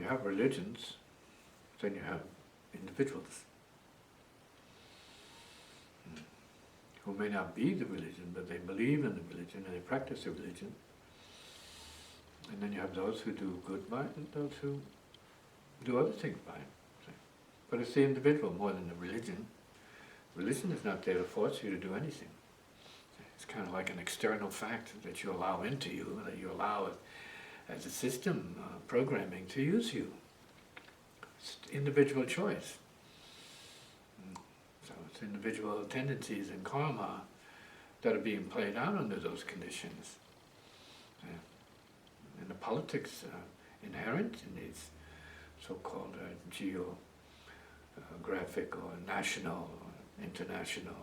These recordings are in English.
you have religions, then you have individuals who may not be the religion, but they believe in the religion and they practice the religion. And then you have those who do good by it and those who do other things by it. But it's the individual more than the religion. Religion is not there to force you to do anything. It's kind of like an external fact that you allow into you, that you allow it as a system programming to use you. It's individual choice. So it's individual tendencies and karma that are being played out under those conditions. And the politics inherent in these so-called geographic or national or international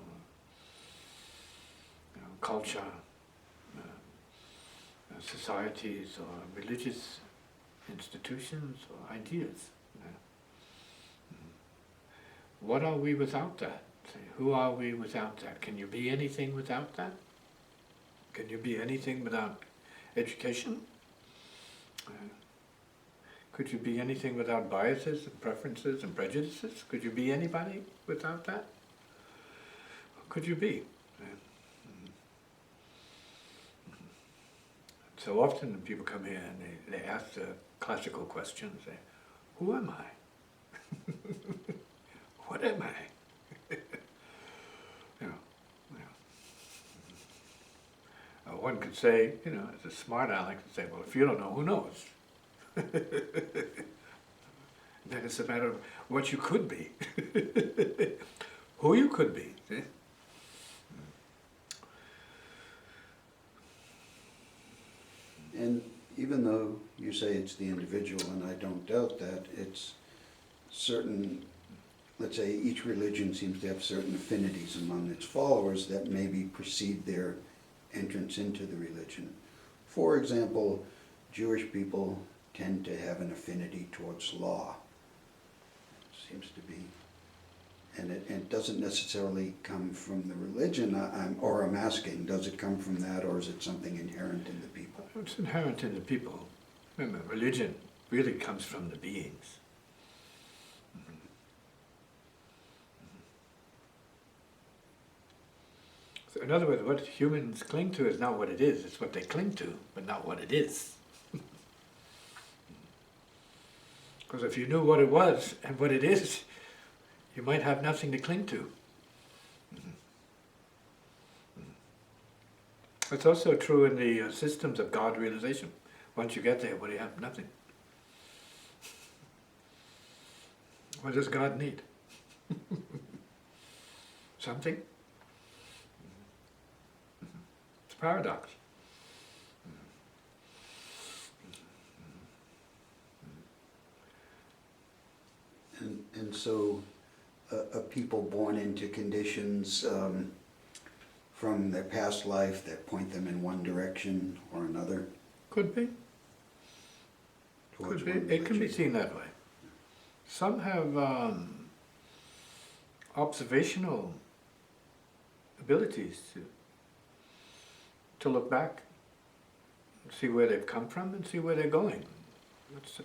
culture, societies or religious institutions or ideas. What are we without that? Who are we without that? Can you be anything without that? Can you be anything without education? Could you be anything without biases and preferences and prejudices? Could you be anybody without that? What could you be? So often people come here and they ask the classical questions, say, who am I? What am I? One could say, as a smart aleck, could say, well, if you don't know, who knows? Then it's a matter of what you could be, who you could be. See? And even though you say it's the individual, and I don't doubt that, it's certain, let's say each religion seems to have certain affinities among its followers that maybe precede their entrance into the religion. For example, Jewish people tend to have an affinity towards law. It seems to be. And it doesn't necessarily come from the religion, I'm asking, does it come from that, or is it something inherent in the people? It's inherent in the people. Remember, religion really comes from the beings. So in other words, what humans cling to is not what it is, it's what they cling to, but not what it is. Because if you knew what it was and what it is, you might have nothing to cling to. It's also true in the systems of God realization. Once you get there, what do you have? Nothing. What does God need? Something? It's a paradox. And so a people born into conditions from their past life that point them in one direction or another? Could be. Could be. It can be seen that way. Some have observational abilities to look back, see where they've come from and see where they're going. That's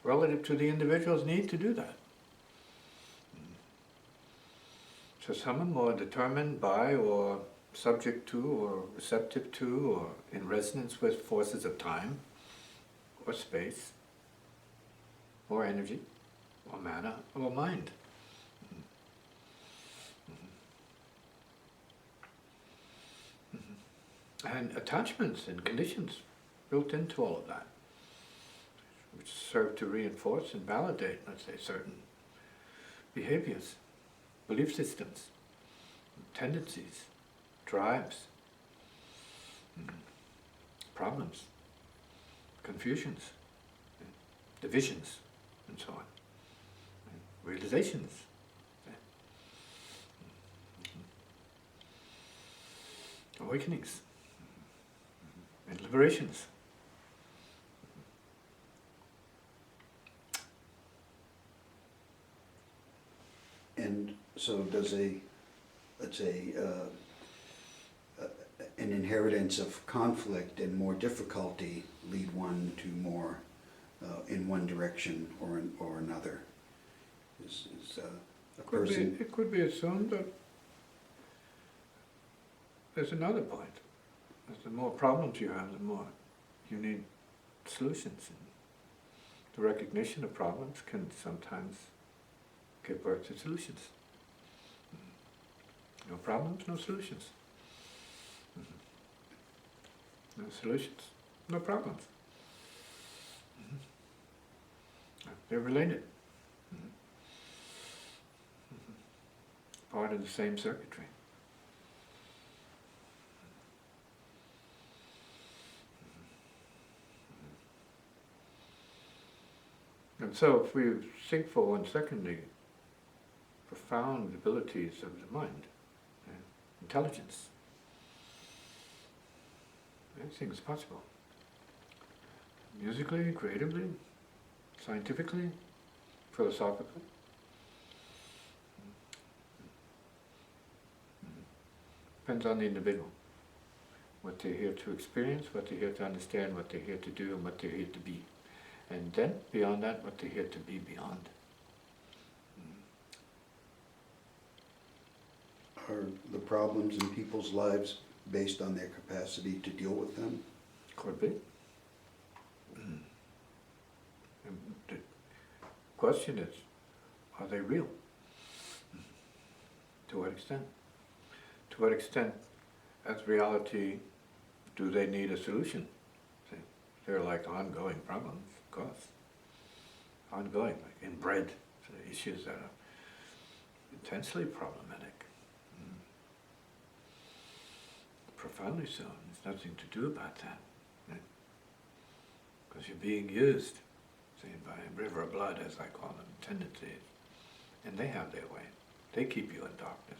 relative to the individual's need to do that. So some are more determined by or subject to or receptive to or in resonance with forces of time or space or energy or matter or mind. And attachments and conditions built into all of that, which serve to reinforce and validate, let's say, certain behaviors, belief systems, tendencies, drives, problems, confusions, divisions, and so on, realizations, awakenings, and liberations. And so does let's say, an inheritance of conflict and more difficulty lead one to more in one direction or another. A person. It could be assumed that there's another point. As the more problems you have, the more you need solutions. And the recognition of problems can sometimes give birth to solutions. No problems, no solutions. No solutions, no problems. They're related. Part of the same circuitry. And so if we think for 1 second the profound abilities of the mind, intelligence, anything is possible. Musically, creatively, scientifically, philosophically. Depends on the individual. What they're here to experience, what they're here to understand, what they're here to do, and what they're here to be. And then, beyond that, what they're here to be beyond. Are the problems in people's lives based on their capacity to deal with them? Could be. And the question is, are they real? To what extent? To what extent, as reality, do they need a solution? See, they're like ongoing problems, of course. Ongoing, like inbred issues that are intensely problematic. Profoundly so. There's nothing to do about that. Right? Because you're being used, see, by a river of blood, as I call them, tendencies. And they have their way. They keep you in darkness.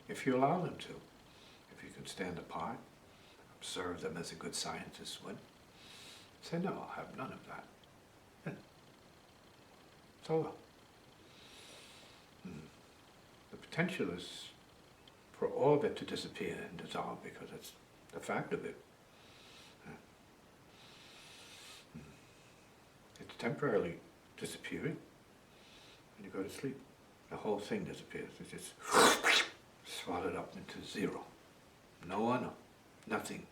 If you allow them to, if you can stand apart, observe them as a good scientist would, say, no, I'll have none of that. Yeah. It's over. The potential is for all of it to disappear and dissolve, because it's the fact of it. It's temporarily disappearing when you go to sleep. The whole thing disappears. It's just swallowed up into zero. No honor, nothing.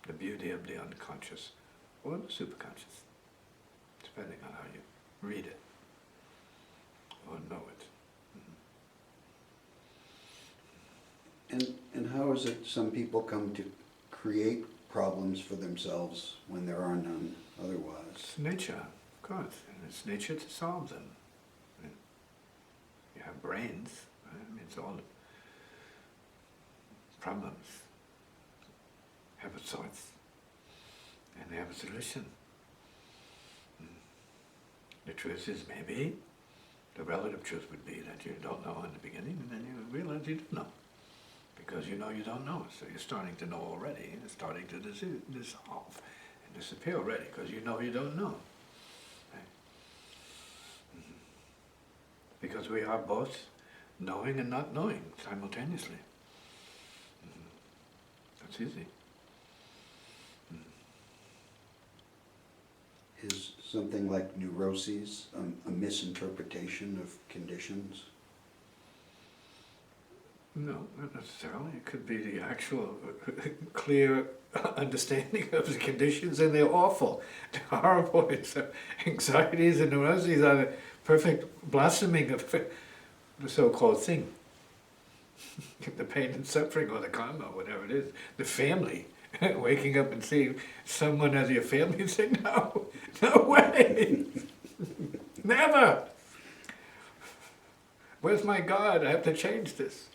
The beauty of the unconscious or the superconscious, depending on how you read it or know it. And how is it some people come to create problems for themselves when there are none otherwise? It's nature, of course, and it's nature to solve them. You have brains, right? I mean, it's all problems have a source, and they have a solution. The truth is, maybe the relative truth would be that you don't know in the beginning, and then you realize you do know. Because you know you don't know, so you're starting to know already, and it's starting to dissolve and disappear already, because you know you don't know. Right? Because we are both knowing and not knowing simultaneously. That's easy. Is something like neuroses a misinterpretation of conditions? No, not necessarily. It could be the actual clear understanding of the conditions, and they're awful. They're horrible. It's, anxieties and neuroses are the perfect blossoming of the so-called thing. The pain and suffering, or the karma, whatever it is. The family, waking up and seeing someone as your family and saying, no, no way, never. Where's my God? I have to change this.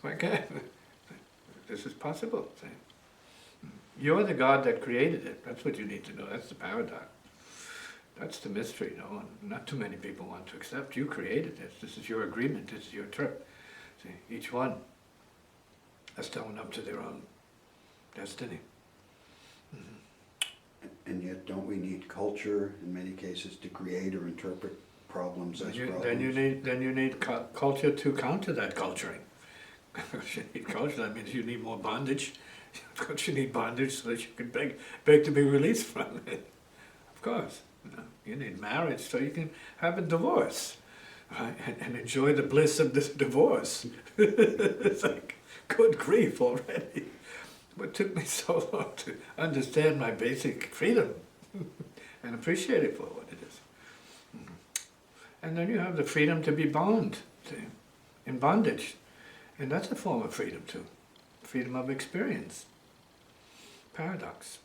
My God, this is possible. You're the God that created it. That's what you need to know. That's the paradox. That's the mystery. No, not too many people want to accept. You created this. This is your agreement. This is your trip. See, each one has to own up to their own destiny. And yet, don't we need culture in many cases to create or interpret problems as problems? Then you need culture to counter that culturing. You need culture. That means you need more bondage. Of course you need bondage so that you can beg to be released from it. Of course. You need marriage so you can have a divorce, right? And enjoy the bliss of this divorce. It's like, good grief already. What took me so long to understand my basic freedom and appreciate it for what it is. And then you have the freedom to be bound, in bondage. And that's a form of freedom too. Freedom of experience. Paradox.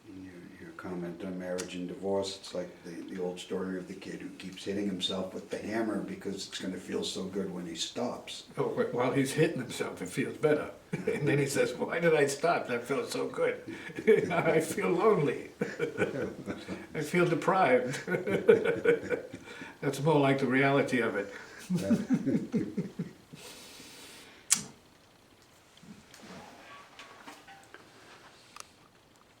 In your comment on marriage and divorce, it's like the old story of the kid who keeps hitting himself with the hammer because it's going to feel so good when he stops. Oh, while he's hitting himself, it feels better. And then he says, why did I stop? That felt so good. I feel lonely. I feel deprived. That's more like the reality of it.